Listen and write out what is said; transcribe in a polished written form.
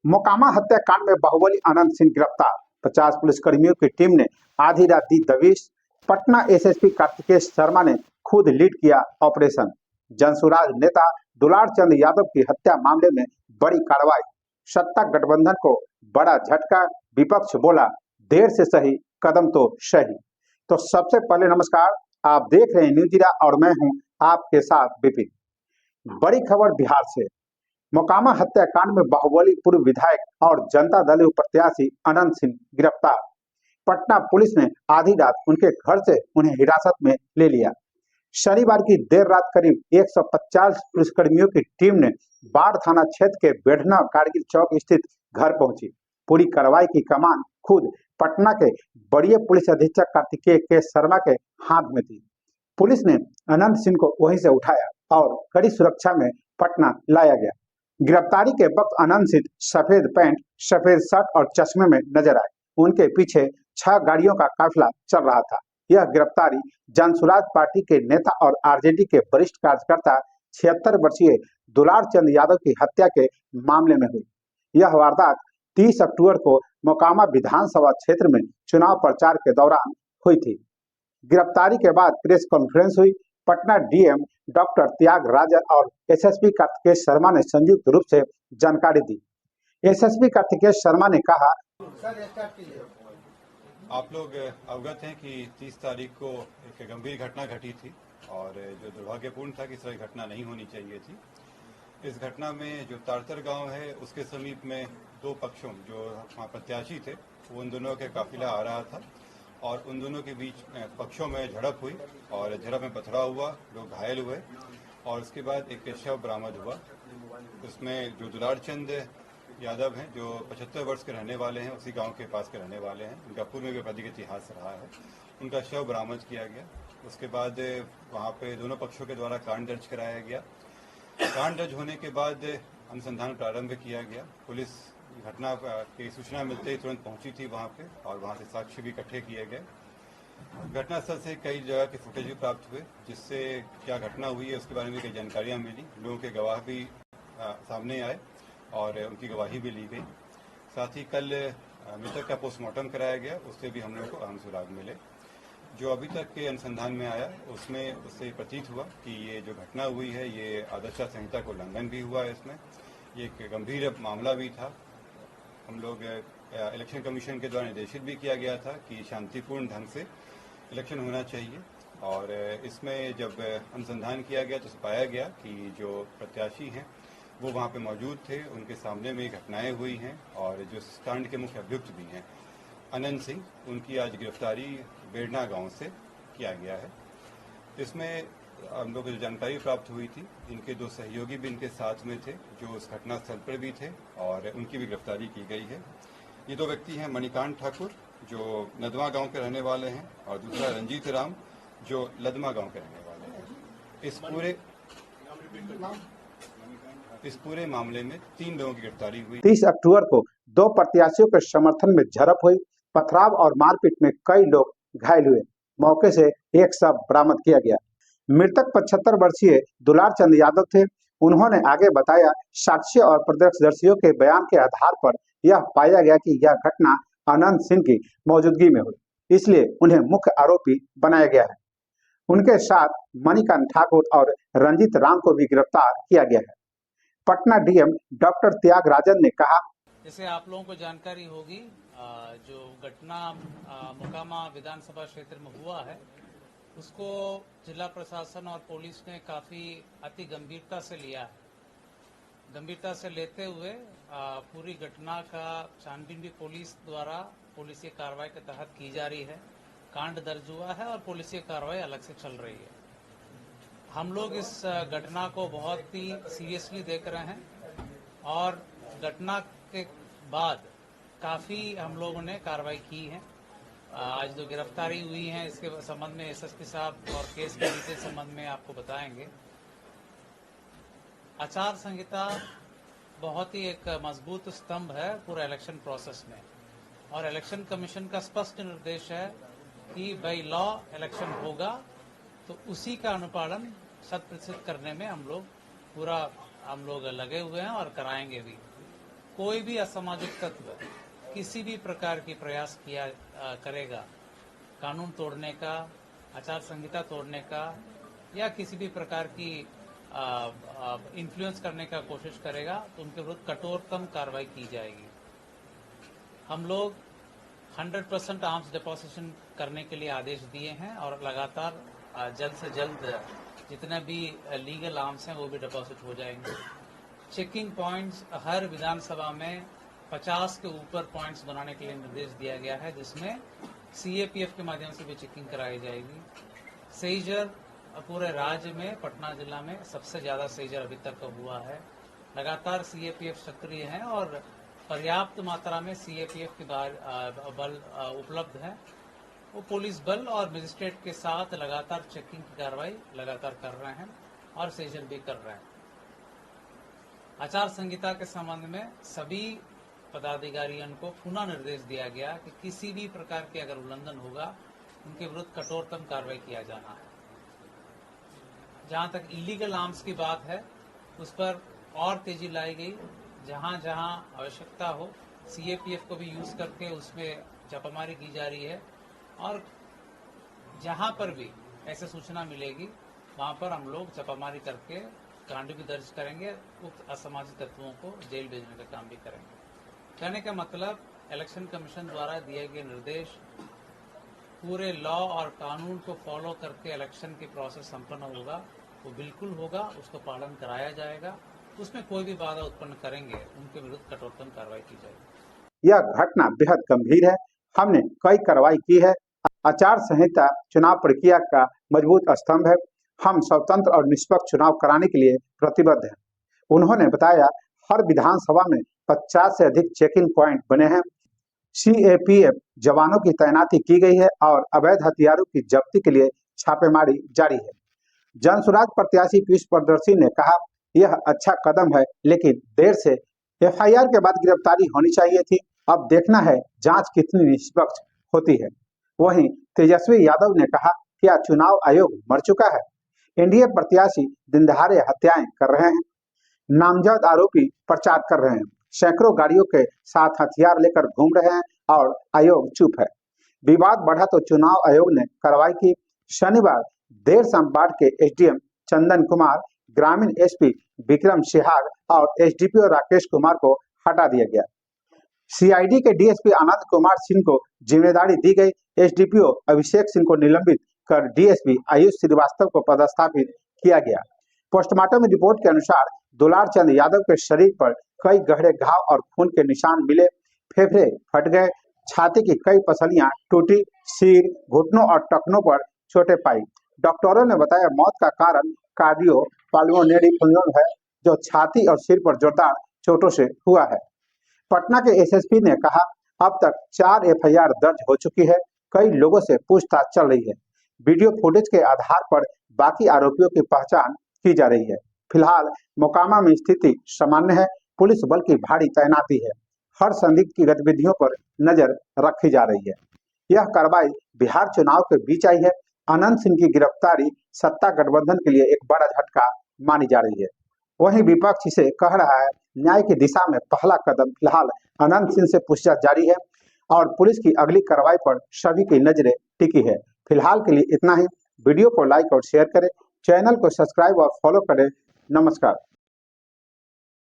मोकामा हत्याकांड में बाहुबली अनंत सिंह गिरफ्तार। 50 पुलिसकर्मियों की टीम ने आधी रात दी दबिश। पटना एसएसपी कार्तिकेय शर्मा ने खुद लीड किया ऑपरेशन। जनसुराज नेता दुलार चंद यादव की हत्या मामले में बड़ी कार्रवाई। सत्ता गठबंधन को बड़ा झटका। विपक्ष बोला देर से सही कदम तो सही। तो सबसे पहले नमस्कार, आप देख रहे हैं न्यूज़ और मैं हूं आपके साथ विपिन। बड़ी खबर बिहार से। मोकामा हत्याकांड में बाहुबली पूर्व विधायक और जनता दल प्रत्याशी अनंत सिंह गिरफ्तार। पटना पुलिस ने आधी रात उनके घर से उन्हें हिरासत में ले लिया। शनिवार की देर रात करीब 150 पुलिसकर्मियों की टीम ने बाढ़ थाना क्षेत्र के बेढ़ना कारगिल चौक स्थित घर पहुंची। पूरी कार्रवाई की कमान खुद पटना के बड़े पुलिस अधीक्षक कार्तिकेय के शर्मा के हाथ में थी। पुलिस ने अनंत सिंह को वहीं से उठाया और कड़ी सुरक्षा में पटना लाया गया। गिरफ्तारी के वक्त अनंत सिंह सफेद पैंट, सफेद शर्ट और चश्मे में नजर आए। उनके पीछे 6 गाड़ियों का काफिला चल रहा था। यह गिरफ्तारी जनसुराज पार्टी के नेता और आरजेडी के वरिष्ठ कार्यकर्ता 76 वर्षीय दुलार चंद यादव की हत्या के मामले में हुई। यह वारदात 30 अक्टूबर को मोकामा विधानसभा क्षेत्र में चुनाव प्रचार के दौरान हुई थी। गिरफ्तारी के बाद प्रेस कॉन्फ्रेंस हुई। पटना डीएम डॉक्टर त्यागराजन और एसएसपी कार्तिकेय शर्मा ने संयुक्त रूप से जानकारी दी। एसएसपी कार्तिकेय शर्मा ने कहा, आप लोग अवगत हैं कि 30 तारीख को एक गंभीर घटना घटी थी और जो दुर्भाग्यपूर्ण था कि इस तरह घटना नहीं होनी चाहिए थी। इस घटना में जो तारतर गांव है उसके समीप में 2 पक्षों जो वहाँ प्रत्याशी थे वो उन दोनों के काफिला आ रहा था और उन दोनों के बीच पक्षों में झड़प हुई और झड़प में पथराव हुआ, लोग घायल हुए और उसके बाद एक शव बरामद हुआ। उसमें जो दुलार चंद यादव हैं जो 75 वर्ष के रहने वाले हैं, उसी गांव के पास के रहने वाले हैं, उनका पूर्व में वैदिक इतिहास रहा है, उनका शव बरामद किया गया। उसके बाद वहाँ पे दोनों पक्षों के द्वारा कांड दर्ज कराया गया। कांड दर्ज होने के बाद अनुसंधान प्रारंभ किया गया। पुलिस घटना की सूचना मिलते ही तुरंत पहुंची थी वहाँ पे और वहाँ से साक्ष्य भी इकट्ठे किए गए। घटनास्थल से कई जगह के फुटेज भी प्राप्त हुए जिससे क्या घटना हुई है उसके बारे में कई जानकारियाँ मिली। लोगों के गवाह भी सामने आए और उनकी गवाही भी ली गई। साथ ही कल मृतक का पोस्टमार्टम कराया गया, उससे भी हम लोगों को अहम सुराग मिले। जो अभी तक के अनुसंधान में आया उसमें उससे प्रतीत हुआ कि ये जो घटना हुई है ये आदर्श संहिता को उल्लंघन भी हुआ है। इसमें ये एक गंभीर मामला भी था। हम लोग इलेक्शन कमीशन के द्वारा निर्देशित भी किया गया था कि शांतिपूर्ण ढंग से इलेक्शन होना चाहिए और इसमें जब अनुसंधान किया गया तो पाया गया कि जो प्रत्याशी हैं वो वहाँ पे मौजूद थे, उनके सामने में घटनाएं हुई हैं और जो कांड के मुख्य अभियुक्त भी हैं अनंत सिंह, उनकी आज गिरफ्तारी बेढ़ना गांव से किया गया है। इसमें हम लोग को जो जानकारी प्राप्त हुई थी, इनके 2 सहयोगी भी इनके साथ में थे जो उस घटना स्थल पर भी थे और उनकी भी गिरफ्तारी की गई है। ये 2 व्यक्ति हैं मणिकांत ठाकुर जो नदवा गांव के रहने वाले हैं और दूसरा रंजीत राम जो लदमा गांव के रहने वाले हैं। इस पूरे मामले में 3 लोगों की गिरफ्तारी हुई। 30 अक्टूबर को 2 प्रत्याशियों के समर्थन में झड़प हुई। पथराव और मारपीट में कई लोग घायल हुए। मौके से एक शव बरामद किया गया। मृतक 75 वर्षीय दुलार चंद यादव थे। उन्होंने आगे बताया, साक्ष्य और प्रत्यक्षदर्शियों के बयान के आधार पर यह पाया गया कि यह घटना अनंत सिंह की मौजूदगी में हुई, इसलिए उन्हें मुख्य आरोपी बनाया गया है। उनके साथ मणिकांत ठाकुर और रंजीत राम को भी गिरफ्तार किया गया है। पटना डीएम डॉक्टर त्यागराजन ने कहा, जैसे आप लोगों को जानकारी होगी, जो घटना मोकामा विधानसभा क्षेत्र में हुआ है उसको जिला प्रशासन और पुलिस ने काफी अति गंभीरता से लिया है। गंभीरता से लेते हुए पूरी घटना का छानबीन भी पुलिस द्वारा पुलिस कार्रवाई के तहत की जा रही है। कांड दर्ज हुआ है और पुलिस कार्रवाई अलग से चल रही है। हम लोग इस घटना को बहुत ही सीरियसली देख रहे हैं और घटना के बाद काफी हम लोगों ने कार्रवाई की है। आज जो गिरफ्तारी हुई है इसके संबंध में एसएसपी साहब और केस के डिटेल संबंध में आपको बताएंगे। आचार संहिता बहुत ही एक मजबूत स्तंभ है पूरा इलेक्शन प्रोसेस में और इलेक्शन कमीशन का स्पष्ट निर्देश है कि बाई लॉ इलेक्शन होगा तो उसी का अनुपालन 100% करने में हम लोग लगे हुए हैं और कराएंगे भी। कोई भी असामाजिक तत्व किसी भी प्रकार की प्रयास किया करेगा कानून तोड़ने का, आचार संहिता तोड़ने का या किसी भी प्रकार की इन्फ्लुएंस करने का कोशिश करेगा तो उनके विरुद्ध कठोरतम कार्रवाई की जाएगी। हम लोग 100% आर्म्स डिपोजिशन करने के लिए आदेश दिए हैं और लगातार जल्द से जल्द जितने भी लीगल आर्म्स हैं वो भी डिपॉजिट हो जाएंगे। चेकिंग पॉइंट्स हर विधानसभा में 50 के ऊपर पॉइंट्स बनाने के लिए निर्देश दिया गया है, जिसमें सीएपीएफ के माध्यम से भी चेकिंग कराई जाएगी। सेजर पूरे राज्य में पटना जिला में सबसे ज्यादा सेजर अभी तक हुआ है। लगातार सीएपीएफ सक्रिय है और पर्याप्त मात्रा में सीएपीएफ के बल उपलब्ध है। वो पुलिस बल और मजिस्ट्रेट के साथ लगातार चेकिंग की कार्रवाई लगातार कर रहे हैं और सेजन भी कर रहे हैं। आचार संहिता के संबंध में सभी पदाधिकारियों को पुनः निर्देश दिया गया कि किसी भी प्रकार के अगर उल्लंघन होगा उनके विरुद्ध कठोरतम कार्रवाई किया जाना है। जहां तक इलीगल आर्म्स की बात है उस पर और तेजी लाई गई। जहां जहां आवश्यकता हो सीएपीएफ को भी यूज करके उसमें छापामारी की जा रही है और जहां पर भी ऐसे सूचना मिलेगी वहां पर हम लोग छापामारी करके कांड भी दर्ज करेंगे, उक्त असामाजिक तत्वों को जेल भेजने का काम भी करेंगे। कहने का मतलब इलेक्शन कमीशन द्वारा दिए गए निर्देश पूरे लॉ और कानून को फॉलो करके इलेक्शन की प्रोसेस संपन्न होगा, वो बिल्कुल होगा, उसको पालन कराया जाएगा। उसमें कोई भी बाधा उत्पन्न करेंगे उनके विरुद्ध कठोरतम कार्रवाई की जाएगी। यह घटना बेहद गंभीर है। हमने कई कार्रवाई की है। आचार संहिता चुनाव प्रक्रिया का मजबूत स्तंभ है। हम स्वतंत्र और निष्पक्ष चुनाव कराने के लिए प्रतिबद्ध हैं। उन्होंने बताया हर विधानसभा में 50 से अधिक चेकिंग पॉइंट बने हैं। सीएपीएफ जवानों की तैनाती की गई है और अवैध हथियारों की जब्ती के लिए छापेमारी जारी है। जनसुराज प्रत्याशी पीयूष प्रदर्शी ने कहा यह अच्छा कदम है, लेकिन देर से एफआईआर के बाद गिरफ्तारी होनी चाहिए थी। अब देखना है जांच कितनी निष्पक्ष होती है। वहीं तेजस्वी यादव ने कहा क्या चुनाव आयोग मर चुका है? एनडीए प्रत्याशी दिन दहाड़े हत्याएं कर रहे हैं, नामजद आरोपी प्रचार कर रहे हैं, सैकड़ों गाड़ियों के साथ हथियार लेकर घूम रहे हैं और आयोग चुप है। विवाद बढ़ा तो चुनाव आयोग ने कार्रवाई की। शनिवार देर शाम बाढ़ के एसडीएम चंदन कुमार, ग्रामीण एसपी विक्रम सिहाग और एसडीपीओ राकेश कुमार को हटा दिया गया। सीआईडी के डीएसपी आनंद कुमार सिंह को जिम्मेदारी दी गई। एसडीपीओ अभिषेक सिंह को निलंबित कर डीएसपी आयुष श्रीवास्तव को पदस्थापित किया गया। पोस्टमार्टम रिपोर्ट के अनुसार दुलार चंद यादव के शरीर पर कई गहरे घाव और खून के निशान मिले, फेफड़े फट गए, छाती की कई पसलियां टूटी, सिर, घुटनों और टखनों पर चोटें पाई। डॉक्टरों ने बताया मौत का कारण कार्डियो पाल्मोनरी फंक्शन है, जो छाती और सिर पर जोरदार चोटों से हुआ है। पटना के एसएसपी ने कहा अब तक 4 एफआईआर दर्ज हो चुकी है। कई लोगों से पूछताछ चल रही है। वीडियो फुटेज के आधार पर बाकी आरोपियों की पहचान की जा रही है। फिलहाल मोकामा में स्थिति सामान्य है। पुलिस बल की भारी तैनाती है। हर संदिग्ध की गतिविधियों पर नजर रखी जा रही है। यह कार्रवाई बिहार चुनाव के बीच आई है। अनंत सिंह की गिरफ्तारी सत्ता गठबंधन के लिए एक बड़ा झटका मानी जा रही है। वहीं विपक्ष इसे कह रहा है न्याय की दिशा में पहला कदम। फिलहाल अनंत सिंह से पूछताछ जारी है और पुलिस की अगली कार्रवाई पर सभी की नजरें टिकी है। फिलहाल के लिए इतना ही। वीडियो को लाइक और शेयर करें, चैनल को सब्सक्राइब और फॉलो करें। नमस्कार।